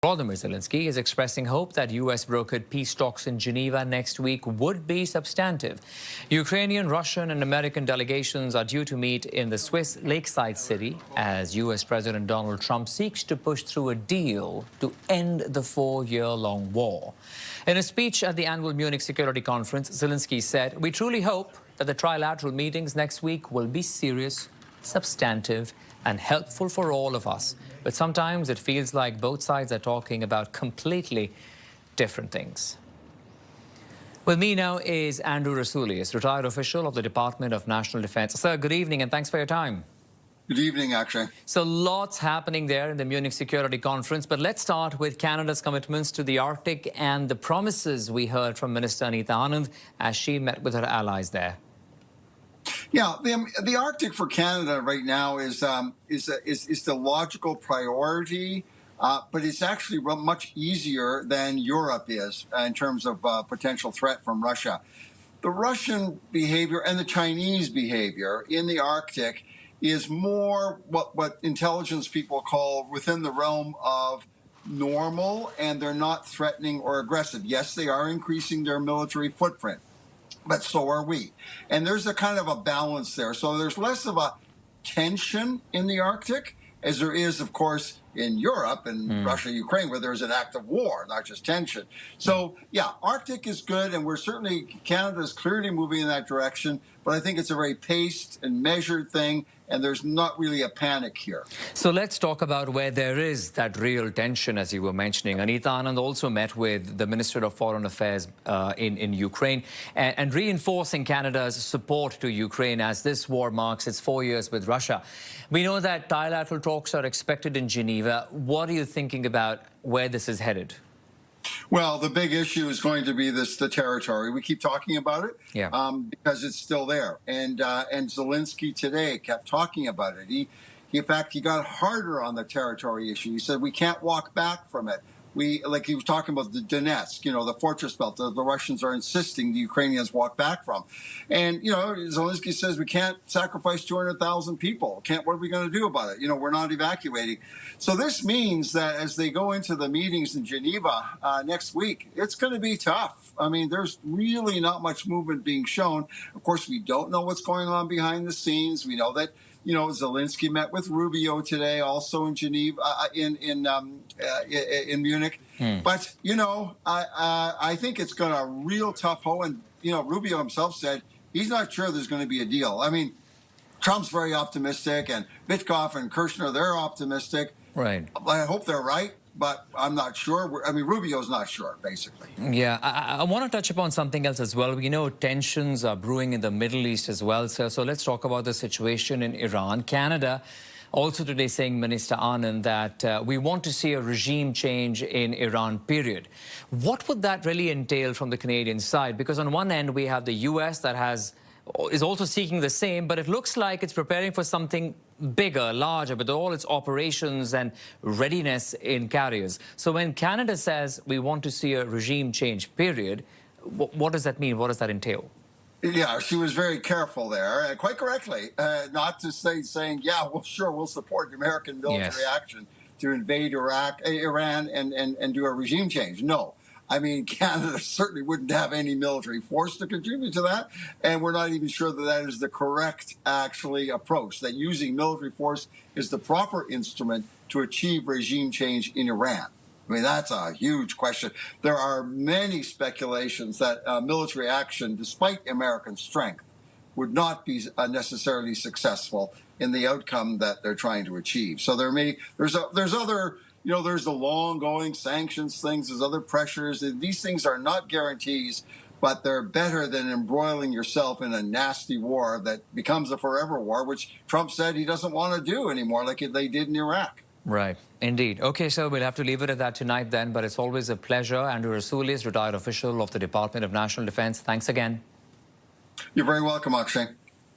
Volodymyr Zelensky is expressing hope that U.S.-brokered peace talks in Geneva next week would be substantive. Ukrainian, Russian and American delegations are due to meet in the Swiss lakeside city as U.S. President Donald Trump seeks to push through a deal to end the 4-year-long war. In a speech at the annual Munich Security Conference, Zelensky said, "We truly hope that the trilateral meetings next week will be serious, substantive and helpful for all of us. But sometimes it feels like both sides are talking about completely different things." With me now is Andrew Rasiulis, retired official of the Department of National Defense. Sir, good evening and thanks for your time. Good evening, Akshay. So lots happening there in the Munich Security Conference, but let's start with Canada's commitments to the Arctic and the promises we heard from Minister Anita Anand as she met with her allies there. Yeah, the Arctic for Canada right now is the logical priority, but it's actually much easier than Europe is in terms of potential threat from Russia. The Russian behavior and the Chinese behavior in the Arctic is more what intelligence people call within the realm of normal, and they're not threatening or aggressive. Yes, they are increasing their military footprint, but so are we. And there's a kind of a balance there. So there's less of a tension in the Arctic as there is, of course, in Europe and Russia, Ukraine, where there's an active war, not just tension. So, yeah, Arctic is good, and Canada is clearly moving in that direction, but I think it's a very paced and measured thing, and there's not really a panic here. So let's talk about where there is that real tension, as you were mentioning. Anita Anand also met with the Minister of Foreign Affairs in Ukraine and reinforcing Canada's support to Ukraine as this war marks its 4 years with Russia. We know that trilateral talks are expected in Geneva. What are you thinking about where this is headed? Well, the big issue is going to be the territory. We keep talking about it because it's still there. And Zelensky today kept talking about it. In fact, he got harder on the territory issue. He said, we can't walk back from it. Like he was talking about the Donetsk, the fortress belt that the Russians are insisting the Ukrainians walk back from. And, Zelensky says we can't sacrifice 200,000 people. What are we going to do about it? We're not evacuating. So this means that as they go into the meetings in Geneva next week, it's going to be tough. I mean, there's really not much movement being shown. Of course, we don't know what's going on behind the scenes. We know that Zelensky met with Rubio today, also in Geneva, in Munich. But I think it's going to real tough hole. And Rubio himself said he's not sure there's going to be a deal. I mean, Trump's very optimistic, and Witkoff and Kirchner, they're optimistic. Right. I hope they're right, but I'm not sure. I mean, Rubio's not sure, basically. Yeah, I want to touch upon something else as well. We know tensions are brewing in the Middle East as well. So let's talk about the situation in Iran. Canada also today saying, Minister Anand, that we want to see a regime change in Iran, period. What would that really entail from the Canadian side? Because on one end, we have the U.S. that is also seeking the same, but it looks like it's preparing for something bigger, larger, with all its operations and readiness in carriers. So when Canada says we want to see a regime change, period, what does that mean? What does that entail? Yeah, she was very careful there, quite correctly, not to saying, yeah, well, sure, we'll support the American military action to invade Iran and do a regime change. No. I mean, Canada certainly wouldn't have any military force to contribute to that, and we're not even sure that that is the correct, approach, that using military force is the proper instrument to achieve regime change in Iran. I mean, that's a huge question. There are many speculations that military action, despite American strength, would not be necessarily successful in the outcome that they're trying to achieve. So there's other... there's the long-going sanctions things, there's other pressures. These things are not guarantees, but they're better than embroiling yourself in a nasty war that becomes a forever war, which Trump said he doesn't want to do anymore, like they did in Iraq. Right, indeed. Okay, so we'll have to leave it at that tonight then, but it's always a pleasure. Andrew Rasiulis, retired official of the Department of National Defense. Thanks again. You're very welcome, Akshay.